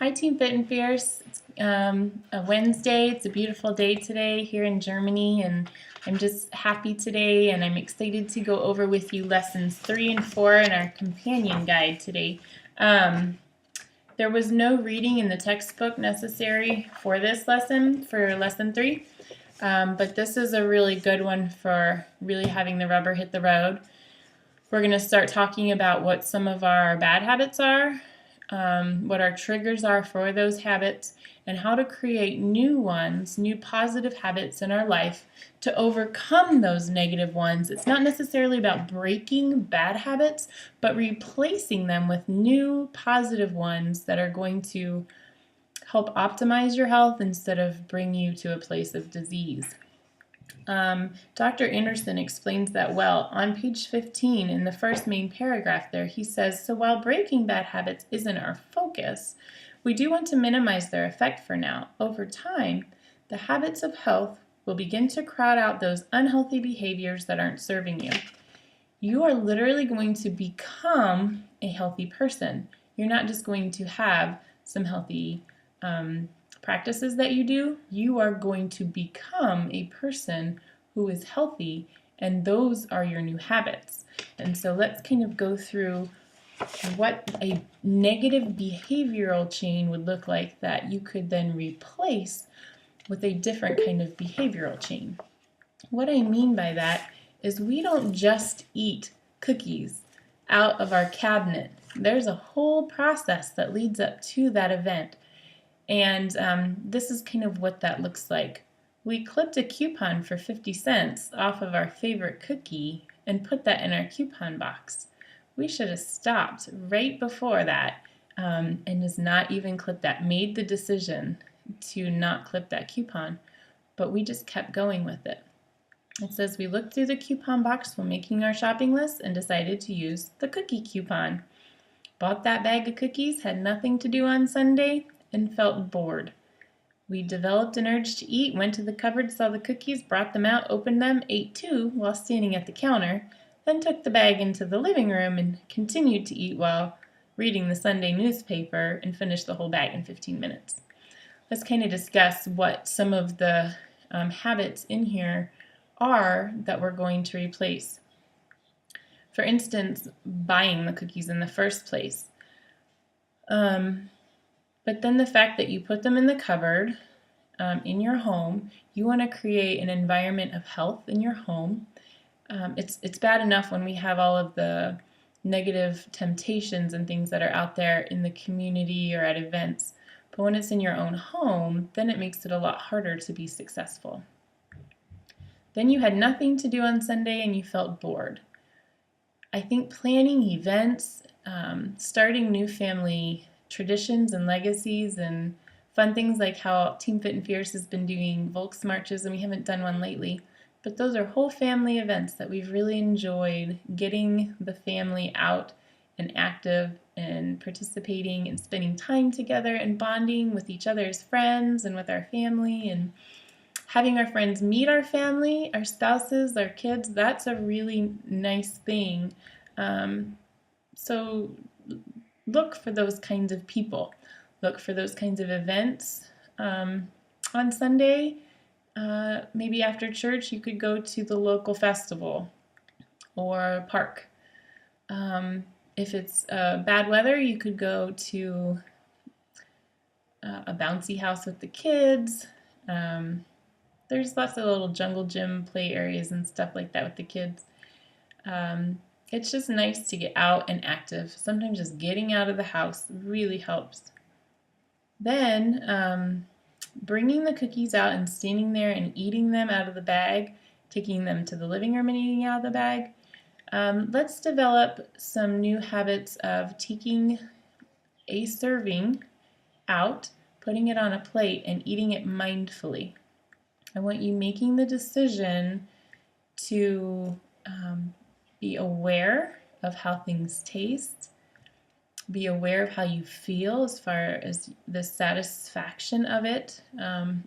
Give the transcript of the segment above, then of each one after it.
Hi, Team Fit and Fierce. It's a Wednesday. It's a beautiful day today here in Germany, and I'm just happy today, and I'm excited to go over with you lessons 3 and 4 in our companion guide today. There was no reading in the textbook necessary for this lesson, for lesson 3, but this is a really good one for really having the rubber hit the road. We're going to start talking about what some of our bad habits are, what our triggers are for those habits, and how to create new ones, new positive habits in our life to overcome those negative ones. It's not necessarily about breaking bad habits, but replacing them with new positive ones that are going to help optimize your health instead of bring you to a place of disease. Dr. Anderson explains that well. On page 15, in the first main paragraph there, he says, so while breaking bad habits isn't our focus, we do want to minimize their effect for now. Over time, the habits of health will begin to crowd out those unhealthy behaviors that aren't serving you. You are literally going to become a healthy person. You're not just going to have some healthy practices that you do. You are going to become a person who is healthy, and those are your new habits. And so let's kind of go through what a negative behavioral chain would look like that you could then replace with a different kind of behavioral chain. What I mean by that is we don't just eat cookies out of our cabinet. There's a whole process that leads up to that event. And this is kind of what that looks like. We clipped a coupon for 50 cents off of our favorite cookie and put that in our coupon box. We should have stopped right before that and just not even clipped that, made the decision to not clip that coupon, but we just kept going with it. It says we looked through the coupon box while making our shopping list and decided to use the cookie coupon. Bought that bag of cookies, had nothing to do on Sunday, and felt bored. We developed an urge to eat, went to the cupboard, saw the cookies, brought them out, opened them, ate 2 while standing at the counter, then took the bag into the living room and continued to eat while reading the Sunday newspaper and finished the whole bag in 15 minutes. Let's kind of discuss what some of the habits in here are that we're going to replace. For instance, buying the cookies in the first place. But then the fact that you put them in the cupboard in your home, you want to create an environment of health in your home. It's bad enough when we have all of the negative temptations and things that are out there in the community or at events. But when it's in your own home, then it makes it a lot harder to be successful. Then you had nothing to do on Sunday and you felt bored. I think planning events, starting new family traditions and legacies and fun things like how Team Fit and Fierce has been doing Volksmarches, and we haven't done one lately, but those are whole family events that we've really enjoyed, getting the family out and active and participating and spending time together and bonding with each other's friends and with our family and having our friends meet our family, our spouses, our kids. That's a really nice thing. So look for those kinds of people. Look for those kinds of events. On Sunday, maybe after church, you could go to the local festival or park. If it's bad weather, you could go to a bouncy house with the kids. There's lots of little jungle gym play areas and stuff like that with the kids. It's just nice to get out and active. Sometimes just getting out of the house really helps. Then bringing the cookies out and standing there and eating them out of the bag, taking them to the living room and eating out of the bag. Let's develop some new habits of taking a serving out, putting it on a plate, and eating it mindfully. I want you making the decision to be aware of how things taste, be aware of how you feel as far as the satisfaction of it.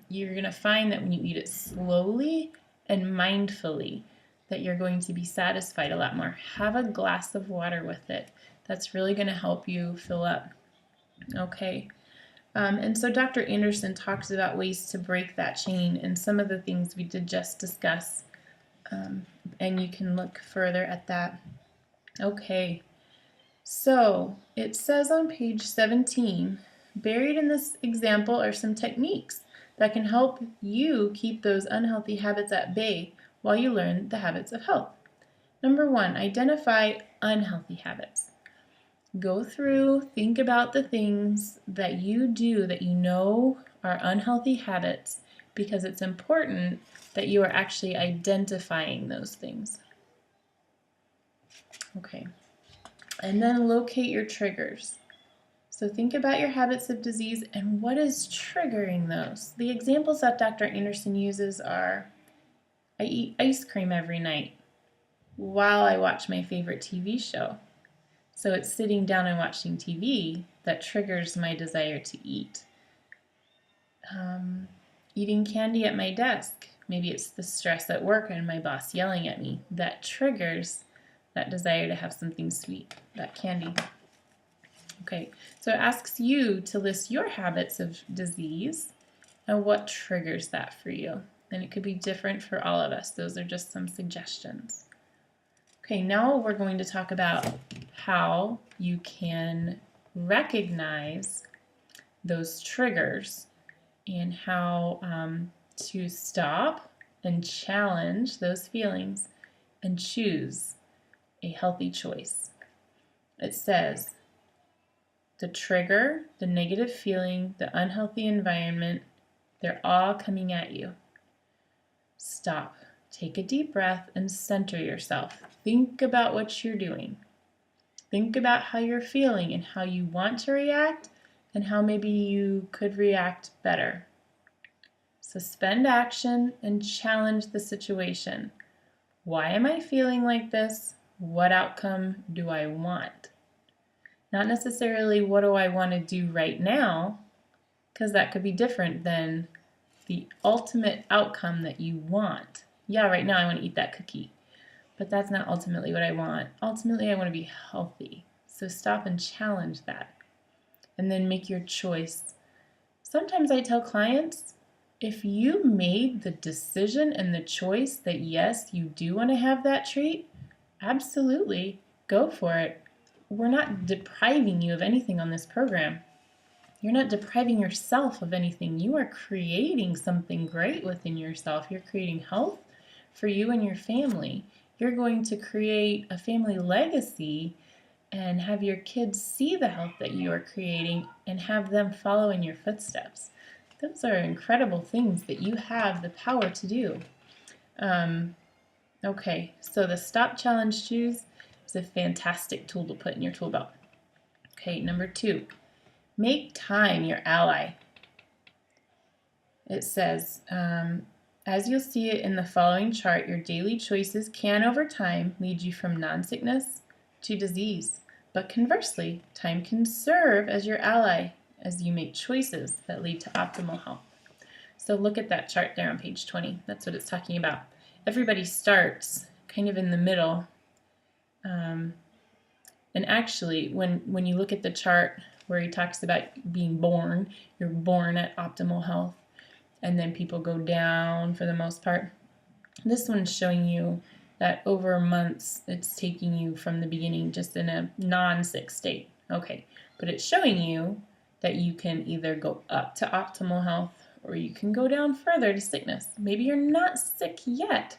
You're going to find that when you eat it slowly and mindfully, that you're going to be satisfied a lot more. Have a glass of water with it. That's really going to help you fill up. Okay. And so Dr. Anderson talks about ways to break that chain and some of the things we did just discuss. And you can look further at that. Okay, so it says on page 17, buried in this example are some techniques that can help you keep those unhealthy habits at bay while you learn the habits of health. Number 1, identify unhealthy habits. Go through, think about the things that you do that you know are unhealthy habits, because it's important that you are actually identifying those things. Okay, and then locate your triggers. So think about your habits of disease and what is triggering those. The examples that Dr. Anderson uses are, I eat ice cream every night while I watch my favorite TV show. So it's sitting down and watching TV that triggers my desire to eat. Eating candy at my desk. Maybe it's the stress at work and my boss yelling at me that triggers that desire to have something sweet, that candy. Okay, so it asks you to list your habits of disease and what triggers that for you. And it could be different for all of us. Those are just some suggestions. Okay, now we're going to talk about how you can recognize those triggers and how to stop and challenge those feelings and choose a healthy choice. It says, the trigger, the negative feeling, the unhealthy environment, they're all coming at you. Stop. Take a deep breath and center yourself. Think about what you're doing. Think about how you're feeling and how you want to react and how maybe you could react better. Suspend action and challenge the situation. Why am I feeling like this? What outcome do I want? Not necessarily what do I want to do right now, because that could be different than the ultimate outcome that you want. Yeah, right now I want to eat that cookie, but that's not ultimately what I want. Ultimately, I want to be healthy. So stop and challenge that, and then make your choice. Sometimes I tell clients, if you made the decision and the choice that yes, you do want to have that treat, absolutely, go for it. We're not depriving you of anything on this program. You're not depriving yourself of anything. You are creating something great within yourself. You're creating health for you and your family. You're going to create a family legacy and have your kids see the health that you are creating and have them follow in your footsteps. Those are incredible things that you have the power to do. Okay, so the Stop Challenge Choose is a fantastic tool to put in your tool belt. Okay, number 2, make time your ally. It says, as you'll see it in the following chart, your daily choices can over time lead you from non-sickness to disease. But conversely, time can serve as your ally as you make choices that lead to optimal health. So look at that chart there on page 20. That's what it's talking about. Everybody starts kind of in the middle. And actually, when you look at the chart where he talks about being born, you're born at optimal health, and then people go down for the most part. This one's showing you that over months, it's taking you from the beginning just in a non-sick state. Okay, but it's showing you that you can either go up to optimal health or you can go down further to sickness. Maybe you're not sick yet,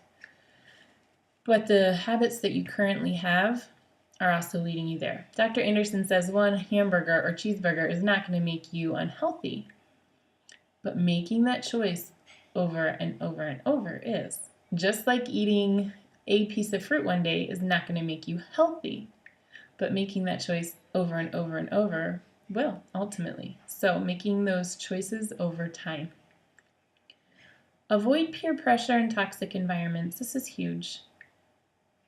but the habits that you currently have are also leading you there. Dr. Anderson says one hamburger or cheeseburger is not going to make you unhealthy, but making that choice over and over and over is. Just like eating a piece of fruit one day is not going to make you healthy, but making that choice over and over and over will, ultimately. So making those choices over time. Avoid peer pressure in toxic environments. This is huge.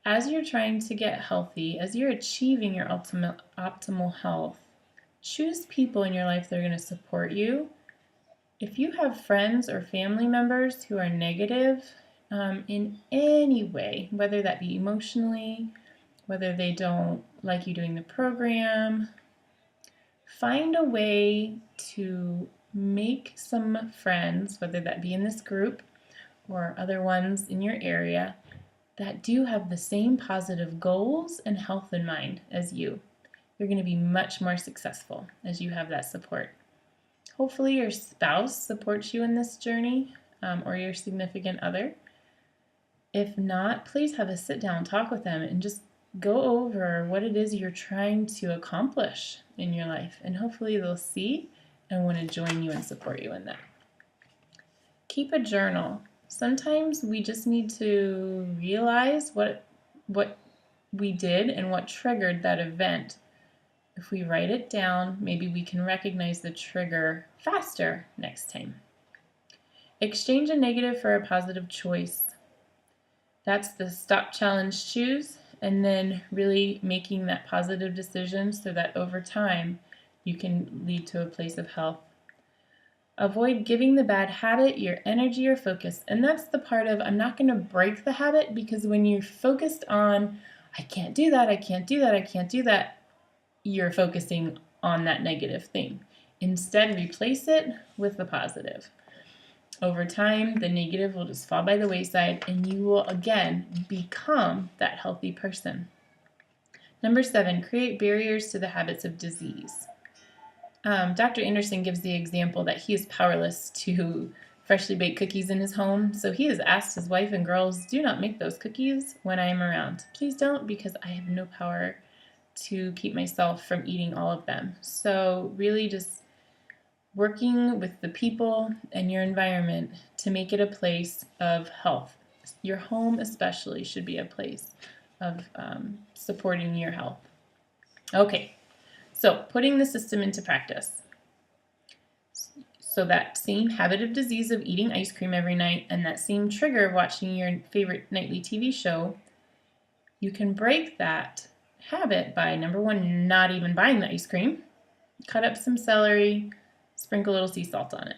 As you're trying to get healthy, as you're achieving your optimal health, choose people in your life that are going to support you. If you have friends or family members who are negative in any way, whether that be emotionally, whether they don't like you doing the program, find a way to make some friends, whether that be in this group or other ones in your area, that do have the same positive goals and health in mind as you. You're going to be much more successful as you have that support. Hopefully your spouse supports you in this journey, or your significant other. If not, please have a sit down talk with them and just go over what it is you're trying to accomplish in your life, and hopefully they'll see and want to join you and support you in that. Keep a journal. Sometimes we just need to realize what we did and what triggered that event. If we write it down, maybe we can recognize the trigger faster next time. Exchange a negative for a positive choice. That's the stop, challenge, choose, and then really making that positive decision so that over time you can lead to a place of health. Avoid giving the bad habit your energy or focus. And that's the part of, I'm not going to break the habit, because when you're focused on, I can't do that, I can't do that, I can't do that, you're focusing on that negative thing. Instead, replace it with the positive. Over time, the negative will just fall by the wayside and you will again become that healthy person. Number 7, create barriers to the habits of disease. Dr. Anderson gives the example that he is powerless to freshly baked cookies in his home, so he has asked his wife and girls, do not make those cookies when I am around. Please don't, because I have no power to keep myself from eating all of them. So really just working with the people and your environment to make it a place of health. Your home especially should be a place of supporting your health. Okay, so putting the system into practice. So that same habit of disease of eating ice cream every night and that same trigger of watching your favorite nightly TV show, you can break that habit by, number 1, not even buying the ice cream. Cut up some celery, sprinkle a little sea salt on it.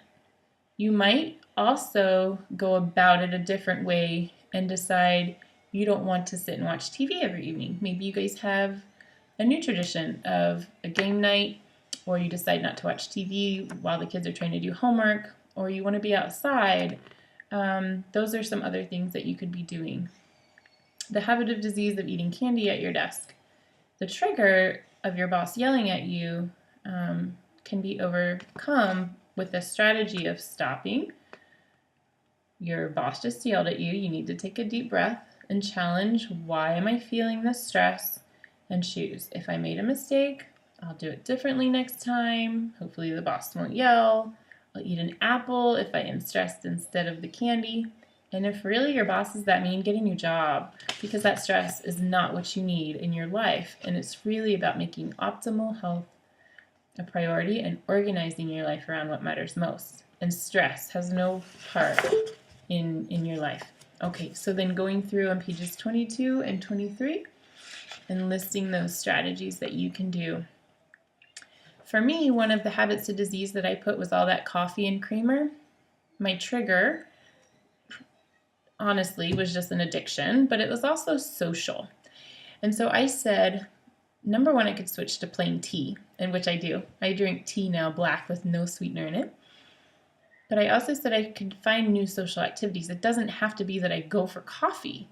You might also go about it a different way and decide you don't want to sit and watch TV every evening. Maybe you guys have a new tradition of a game night, or you decide not to watch TV while the kids are trying to do homework, or you want to be outside. Those are some other things that you could be doing. The habit of disease of eating candy at your desk. The trigger of your boss yelling at you can be overcome with a strategy of stopping. Your boss just yelled at you. You need to take a deep breath and challenge, why am I feeling this stress? And choose. If I made a mistake, I'll do it differently next time. Hopefully the boss won't yell. I'll eat an apple if I am stressed instead of the candy. And if really your boss is that mean, get a new job, because that stress is not what you need in your life. And it's really about making optimal health a priority and organizing your life around what matters most. And stress has no part in your life. Okay, so then going through on pages 22 and 23 and listing those strategies that you can do. For me, one of the habits of disease that I put was all that coffee and creamer. My trigger, honestly, was just an addiction, but it was also social. And so I said, number 1, I could switch to plain tea, and which I do. I drink tea now, black, with no sweetener in it. But I also said I could find new social activities. It doesn't have to be that I go for coffee.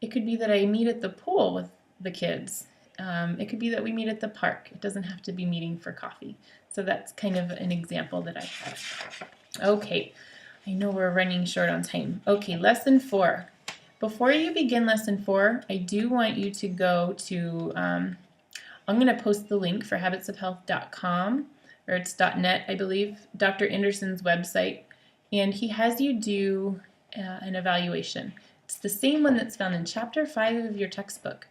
It could be that I meet at the pool with the kids. It could be that we meet at the park. It doesn't have to be meeting for coffee. So that's kind of an example that I have. Okay, I know we're running short on time. Okay, lesson 4. Before you begin lesson 4, I do want you to go to, I'm going to post the link for habitsofhealth.com, or it's .net, I believe, Dr. Anderson's website, and he has you do an evaluation. It's the same one that's found in chapter 5 of your textbook.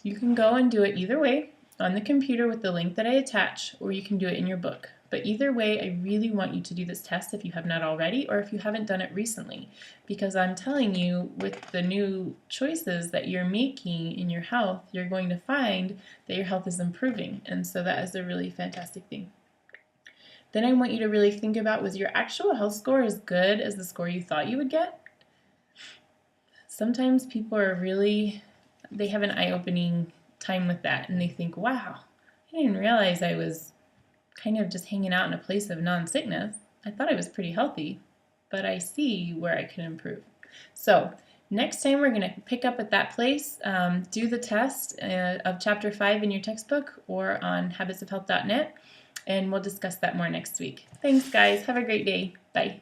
You can go and do it either way, on the computer with the link that I attach, or you can do it in your book. But either way, I really want you to do this test if you have not already, or if you haven't done it recently, because I'm telling you, with the new choices that you're making in your health, you're going to find that your health is improving, and so that is a really fantastic thing. Then I want you to really think about, was your actual health score as good as the score you thought you would get? Sometimes people are they have an eye-opening time with that, and they think, wow, I didn't realize I was kind of just hanging out in a place of non-sickness. I thought I was pretty healthy, but I see where I can improve. So next time we're going to pick up at that place, do the test of Chapter 5 in your textbook or on habitsofhealth.net, and we'll discuss that more next week. Thanks, guys. Have a great day. Bye.